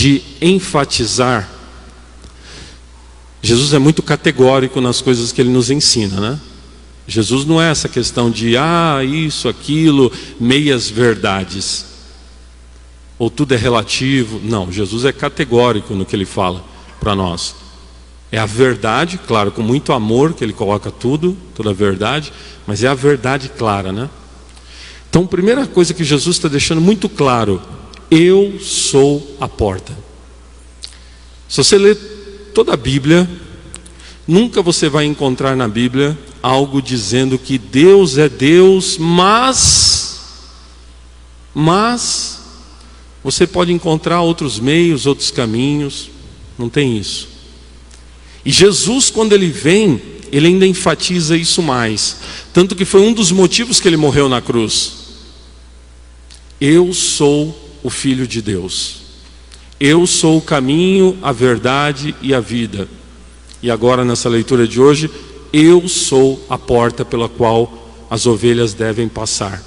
de enfatizar, Jesus é muito categórico nas coisas que ele nos ensina, né? Jesus não é essa questão de isso, aquilo, meias verdades, ou tudo é relativo. Não, Jesus é categórico no que ele fala para nós. É a verdade, claro, com muito amor que ele coloca tudo, toda a verdade, mas é a verdade clara, né? Então, a primeira coisa que Jesus está deixando muito claro: eu sou a porta. Se você ler toda a Bíblia, nunca você vai encontrar na Bíblia algo dizendo que Deus é Deus, mas você pode encontrar outros meios, outros caminhos. Não tem isso. E Jesus, quando ele vem, ele ainda enfatiza isso mais. Tanto que foi um dos motivos que ele morreu na cruz. Eu sou o Filho de Deus. Eu sou o caminho, a verdade e a vida. E agora nessa leitura de hoje, eu sou a porta pela qual as ovelhas devem passar.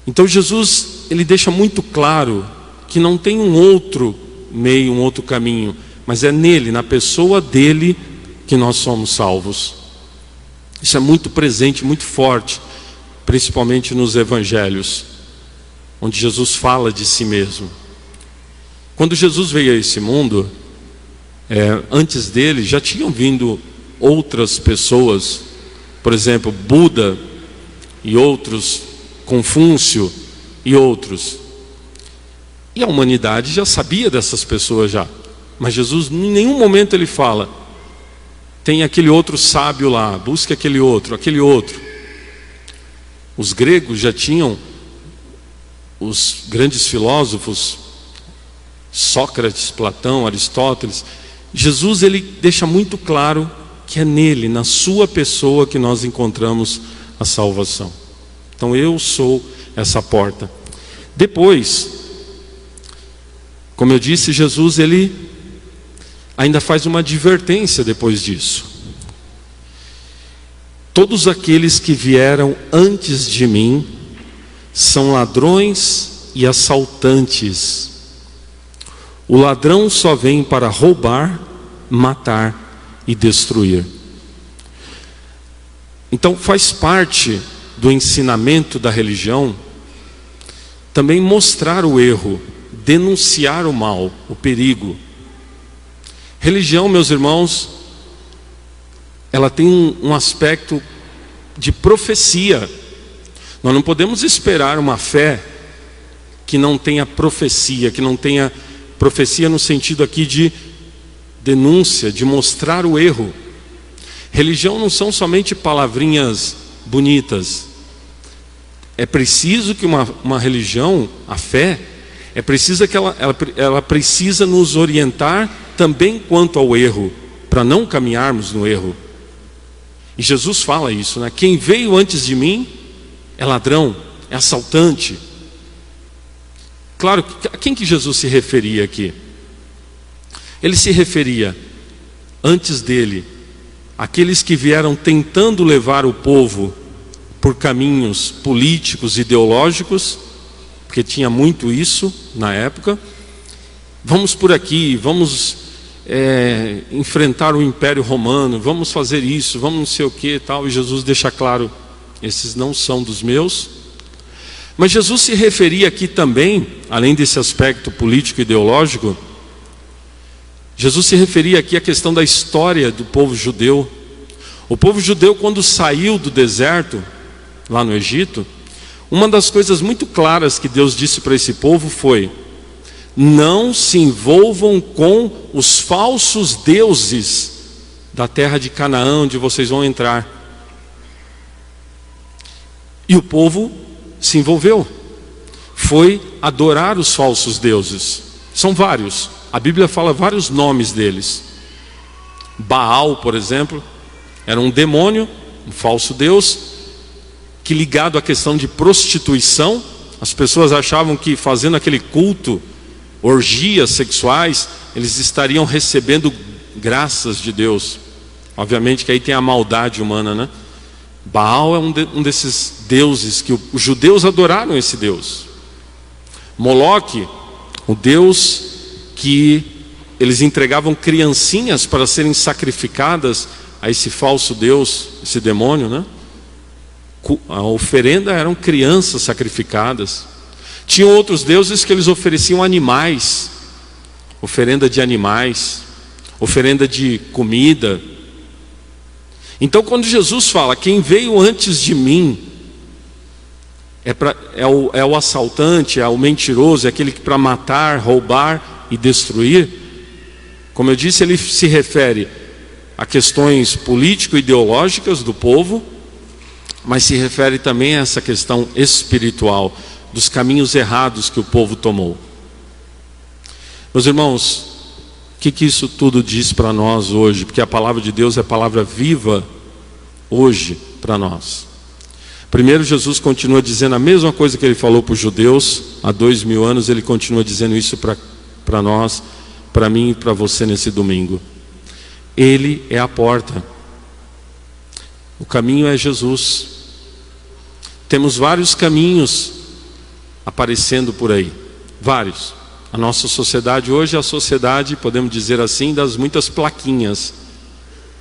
Então Jesus, ele deixa muito claro que não tem um outro meio, um outro caminho, mas é nele, na pessoa dele, que nós somos salvos. Isso é muito presente, muito forte, principalmente nos evangelhos, onde Jesus fala de si mesmo. Quando Jesus veio a esse mundo, antes dele já tinham vindo outras pessoas, por exemplo, Buda e outros, Confúcio e outros. E a humanidade já sabia dessas pessoas já. Mas Jesus, em nenhum momento ele fala: tem aquele outro sábio lá, busque aquele outro, aquele outro. Os gregos já tinham os grandes filósofos, Sócrates, Platão, Aristóteles. Jesus, ele deixa muito claro que é nele, na sua pessoa, que nós encontramos a salvação. Então eu sou essa porta. Depois, como eu disse, Jesus, ele ainda faz uma advertência depois disso. Todos aqueles que vieram antes de mim são ladrões e assaltantes. O ladrão só vem para roubar, matar e destruir. Então faz parte do ensinamento da religião também mostrar o erro, denunciar o mal, o perigo. Religião, meus irmãos, ela tem um aspecto de profecia. Nós não podemos esperar uma fé que não tenha profecia, que não tenha profecia no sentido aqui de denúncia, de mostrar o erro. Religião não são somente palavrinhas bonitas. É preciso que uma religião, a fé, é preciso que ela precisa nos orientar também quanto ao erro, para não caminharmos no erro. E Jesus fala isso, né? Quem veio antes de mim é ladrão, é assaltante. Claro, a quem que Jesus se referia aqui? Ele se referia, antes dele, àqueles que vieram tentando levar o povo por caminhos políticos, ideológicos, porque tinha muito isso na época. Vamos por aqui, vamos enfrentar o Império Romano, vamos fazer isso, vamos não sei o que e tal. E Jesus deixa claro, esses não são dos meus. Mas Jesus se referia aqui também, além desse aspecto político e ideológico, Jesus se referia aqui à questão da história do povo judeu. O povo judeu, quando saiu do deserto, lá no Egito, uma das coisas muito claras que Deus disse para esse povo foi: não se envolvam com os falsos deuses da terra de Canaã, onde vocês vão entrar. E o povo se envolveu, foi adorar os falsos deuses. São vários, a Bíblia fala vários nomes deles. Baal, por exemplo, era um demônio, um falso deus, que ligado à questão de prostituição, as pessoas achavam que fazendo aquele culto, orgias sexuais, eles estariam recebendo graças de Deus. Obviamente que aí tem a maldade humana, né? Baal é um desses deuses que os judeus adoraram esse deus. Moloque, o deus que eles entregavam criancinhas para serem sacrificadas a esse falso Deus, esse demônio, né? A oferenda eram crianças sacrificadas. Tinham outros deuses que eles ofereciam animais, oferenda de animais, oferenda de comida. Então quando Jesus fala, quem veio antes de mim, é o assaltante, é o mentiroso, é aquele que para matar, roubar e destruir. Como eu disse, ele se refere a questões político-ideológicas do povo, mas se refere também a essa questão espiritual, dos caminhos errados que o povo tomou. Meus irmãos, o que isso tudo diz para nós hoje? Porque a palavra de Deus é palavra viva hoje para nós. Primeiro, Jesus continua dizendo a mesma coisa que ele falou para os judeus há 2000 anos, ele continua dizendo isso para nós, para mim e para você nesse domingo. Ele é a porta. O caminho é Jesus. Temos vários caminhos aparecendo por aí, vários. A nossa sociedade hoje é a sociedade, podemos dizer assim, das muitas plaquinhas.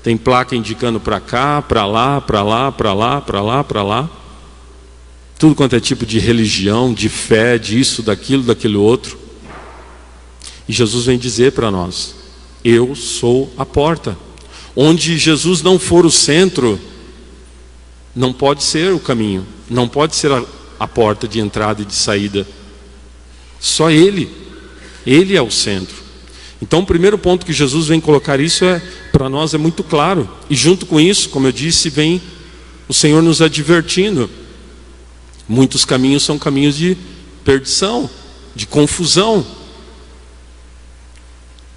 Tem placa indicando para cá, para lá, para lá, para lá, para lá, para lá. Tudo quanto é tipo de religião, de fé, disso, daquilo, daquele outro. E Jesus vem dizer para nós, eu sou a porta. Onde Jesus não for o centro, não pode ser o caminho, não pode ser a porta de entrada e de saída. Só Ele é o centro. Então o primeiro ponto que Jesus vem colocar isso para nós é muito claro. E junto com isso, como eu disse, vem o Senhor nos advertindo. Muitos caminhos são caminhos de perdição, de confusão.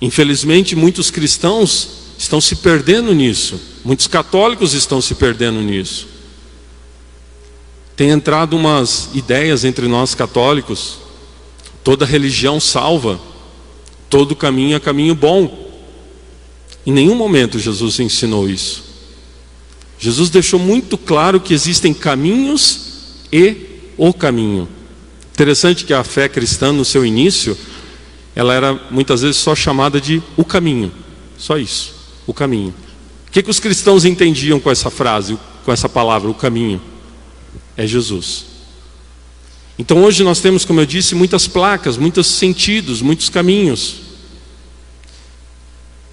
Infelizmente muitos cristãos estão se perdendo nisso. Muitos católicos estão se perdendo nisso. Tem entrado umas ideias entre nós católicos. Toda religião salva. Todo caminho é caminho bom. Em nenhum momento Jesus ensinou isso. Jesus deixou muito claro que existem caminhos e o caminho. Interessante que a fé cristã no seu início, ela era muitas vezes só chamada de o caminho. Só isso, o caminho. O que os cristãos entendiam com essa frase, com essa palavra, o caminho? É Jesus. Então hoje nós temos, como eu disse, muitas placas, muitos sentidos, muitos caminhos.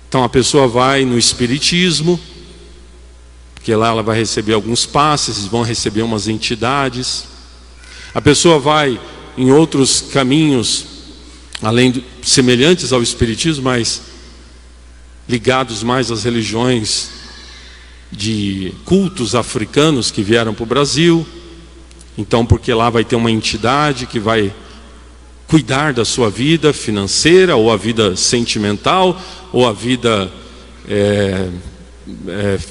Então a pessoa vai no espiritismo, porque lá ela vai receber alguns passes, vão receber umas entidades. A pessoa vai em outros caminhos, semelhantes ao espiritismo, mas ligados mais às religiões de cultos africanos que vieram para o Brasil. Então, porque lá vai ter uma entidade que vai cuidar da sua vida financeira, ou a vida sentimental, ou a vida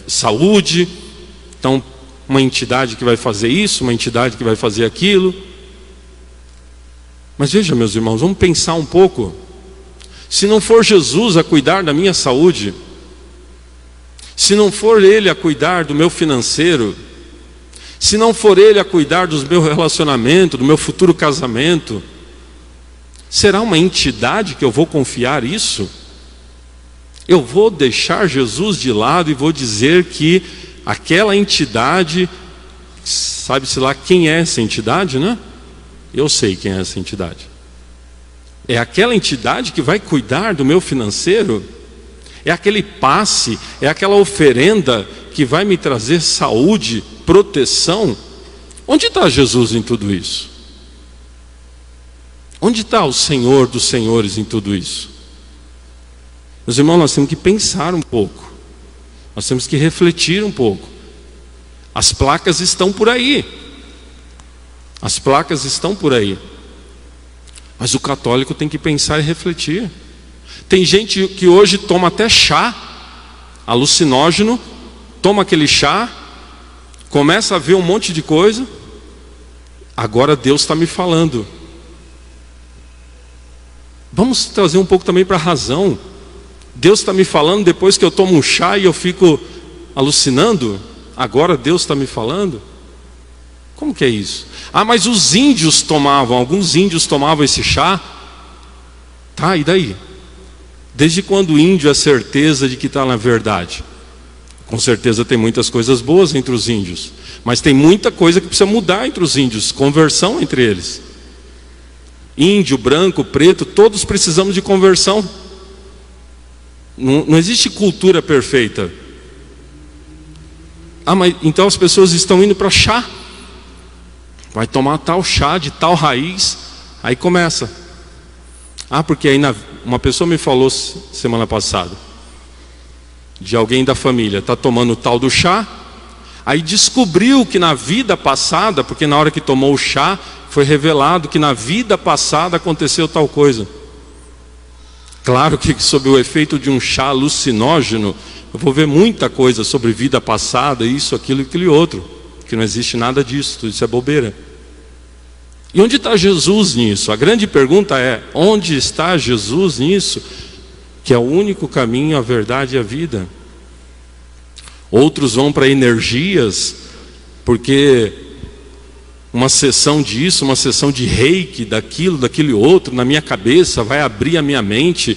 saúde. Então, uma entidade que vai fazer isso, uma entidade que vai fazer aquilo. Mas veja, meus irmãos, vamos pensar um pouco. Se não for Jesus a cuidar da minha saúde, se não for Ele a cuidar do meu financeiro, se não for Ele a cuidar do meu relacionamento, do meu futuro casamento, será uma entidade que eu vou confiar isso? Eu vou deixar Jesus de lado e vou dizer que aquela entidade, sabe-se lá quem é essa entidade, né? Eu sei quem é essa entidade. É aquela entidade que vai cuidar do meu financeiro? É aquele passe, é aquela oferenda que vai me trazer saúde, proteção? Onde está Jesus em tudo isso? Onde está o Senhor dos Senhores em tudo isso? Meus irmãos, nós temos que pensar um pouco. Nós temos que refletir um pouco. As placas estão por aí. As placas estão por aí. Mas o católico tem que pensar e refletir. Tem gente que hoje toma até chá alucinógeno, toma aquele chá, começa a ver um monte de coisa. Agora Deus está me falando. Vamos trazer um pouco também para a razão. Deus está me falando depois que eu tomo um chá e eu fico alucinando? Agora Deus está me falando? Como que é isso? Ah, mas os índios tomavam, alguns índios tomavam esse chá. Tá, e daí? Desde quando o índio é certeza de que está na verdade? Com certeza tem muitas coisas boas entre os índios, mas tem muita coisa que precisa mudar entre os índios, conversão entre eles. Índio, branco, preto, todos precisamos de conversão. Não existe cultura perfeita. Mas então as pessoas estão indo para chá. Vai tomar tal chá de tal raiz. Aí começa. Porque aí uma pessoa me falou semana passada, de alguém da família, está tomando o tal do chá. Aí descobriu que na vida passada, porque na hora que tomou o chá, foi revelado que na vida passada aconteceu tal coisa. Claro que sob o efeito de um chá alucinógeno, eu vou ver muita coisa sobre vida passada, isso, aquilo e aquele outro, que não existe nada disso, tudo isso é bobeira. E onde está Jesus nisso? A grande pergunta é, onde está Jesus nisso? Que é o único caminho, a verdade e a vida. Outros vão para energias, porque uma sessão disso, uma sessão de reiki, daquilo, daquele outro, na minha cabeça, vai abrir a minha mente.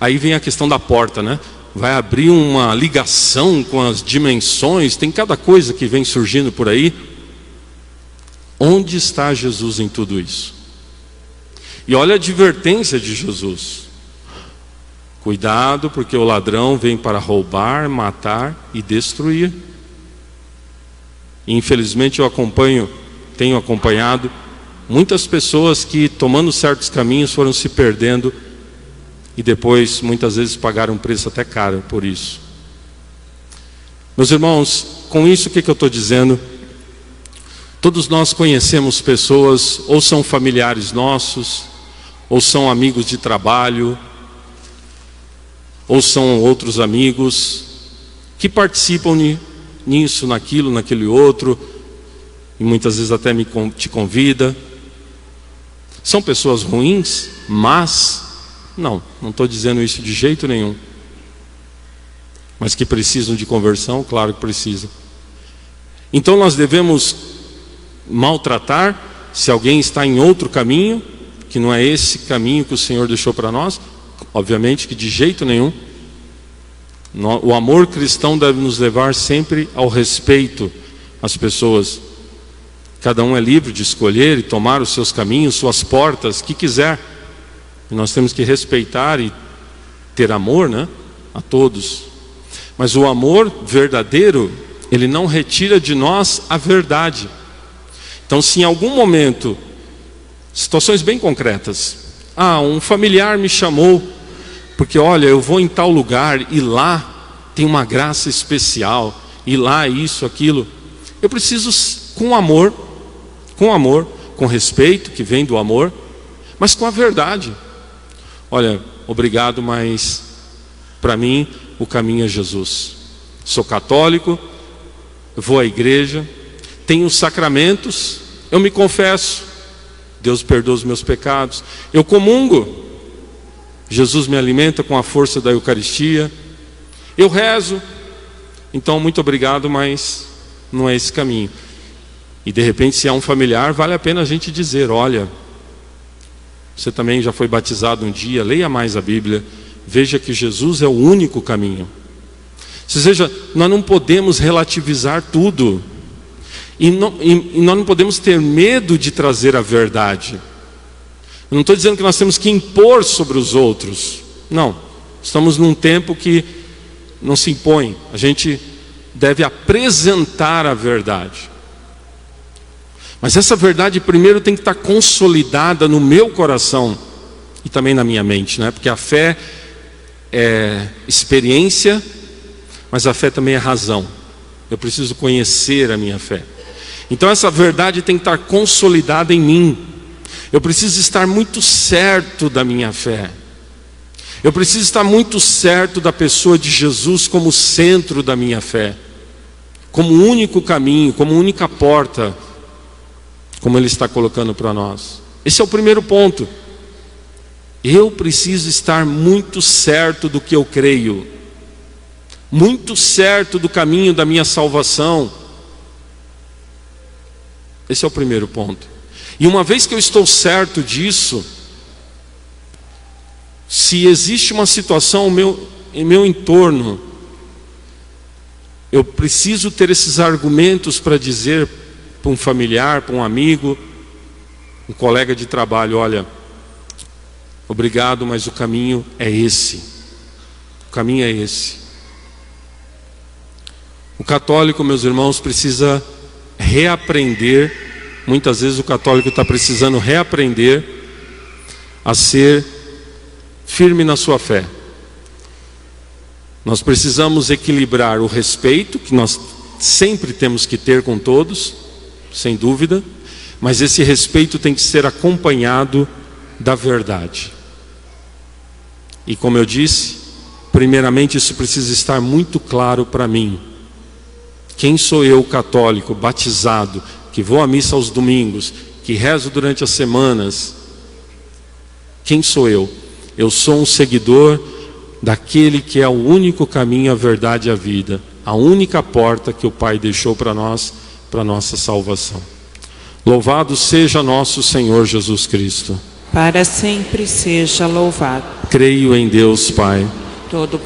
Aí vem a questão da porta, né? Vai abrir uma ligação com as dimensões, tem cada coisa que vem surgindo por aí. Onde está Jesus em tudo isso? E olha a advertência de Jesus. Cuidado, porque o ladrão vem para roubar, matar e destruir. E infelizmente tenho acompanhado muitas pessoas que, tomando certos caminhos, foram se perdendo e depois muitas vezes pagaram um preço até caro por isso. Meus irmãos, com isso o que eu estou dizendo? Todos nós conhecemos pessoas, ou são familiares nossos, ou são amigos de trabalho, ou são outros amigos que participam nisso, naquilo, naquele outro, e muitas vezes até te convida. São pessoas ruins, mas não estou dizendo isso de jeito nenhum. Mas que precisam de conversão, claro que precisam. Então nós devemos maltratar se alguém está em outro caminho, que não é esse caminho que o Senhor deixou para nós? Obviamente que de jeito nenhum. O amor cristão deve nos levar sempre ao respeito às pessoas. Cada um é livre de escolher e tomar os seus caminhos, suas portas, que quiser. E nós temos que respeitar e ter amor, né, a todos. Mas o amor verdadeiro, ele não retira de nós a verdade. Então, se em algum momento, situações bem concretas, um familiar me chamou, porque olha, eu vou em tal lugar e lá tem uma graça especial, e lá isso, aquilo. Eu preciso, com amor, com respeito, que vem do amor, mas com a verdade. Olha, obrigado, mas para mim o caminho é Jesus. Sou católico, vou à igreja, tenho os sacramentos, eu me confesso, Deus perdoa os meus pecados, eu comungo, Jesus me alimenta com a força da Eucaristia, eu rezo, então muito obrigado, mas não é esse caminho. E de repente, se é um familiar, vale a pena a gente dizer, olha, você também já foi batizado um dia, leia mais a Bíblia, veja que Jesus é o único caminho. Ou seja, nós não podemos relativizar tudo. E nós não podemos ter medo de trazer a verdade. Eu não estou dizendo que nós temos que impor sobre os outros. Não, estamos num tempo que não se impõe. A gente deve apresentar a verdade. Mas essa verdade primeiro tem que estar consolidada no meu coração e também na minha mente, né? Porque a fé é experiência, mas a fé também é razão. Eu preciso conhecer a minha fé. Então essa verdade tem que estar consolidada em mim. Eu preciso estar muito certo da minha fé. Eu preciso estar muito certo da pessoa de Jesus como centro da minha fé, como único caminho, como única porta, como Ele está colocando para nós. Esse é o primeiro ponto. Eu preciso estar muito certo do que eu creio, muito certo do caminho da minha salvação. Esse é o primeiro ponto. E uma vez que eu estou certo disso, Se existe uma situação em meu entorno, eu preciso ter esses argumentos para dizer para um familiar, para um amigo, um colega de trabalho: olha, obrigado, mas o caminho é esse. O caminho é esse. O católico, meus irmãos, precisa reaprender. Muitas vezes o católico está precisando reaprender a ser firme na sua fé. Nós precisamos equilibrar o respeito, que nós sempre temos que ter com todos, sem dúvida, mas esse respeito tem que ser acompanhado da verdade. E como eu disse, primeiramente isso precisa estar muito claro para mim. Quem sou eu, católico, batizado, que vou à missa aos domingos, que rezo durante as semanas? Quem sou eu? Eu sou um seguidor daquele que é o único caminho, a verdade e a vida, a única porta que o Pai deixou para nós, para nossa salvação. Louvado seja nosso Senhor Jesus Cristo. Para sempre seja louvado. Creio em Deus Pai, Todo-Poderoso,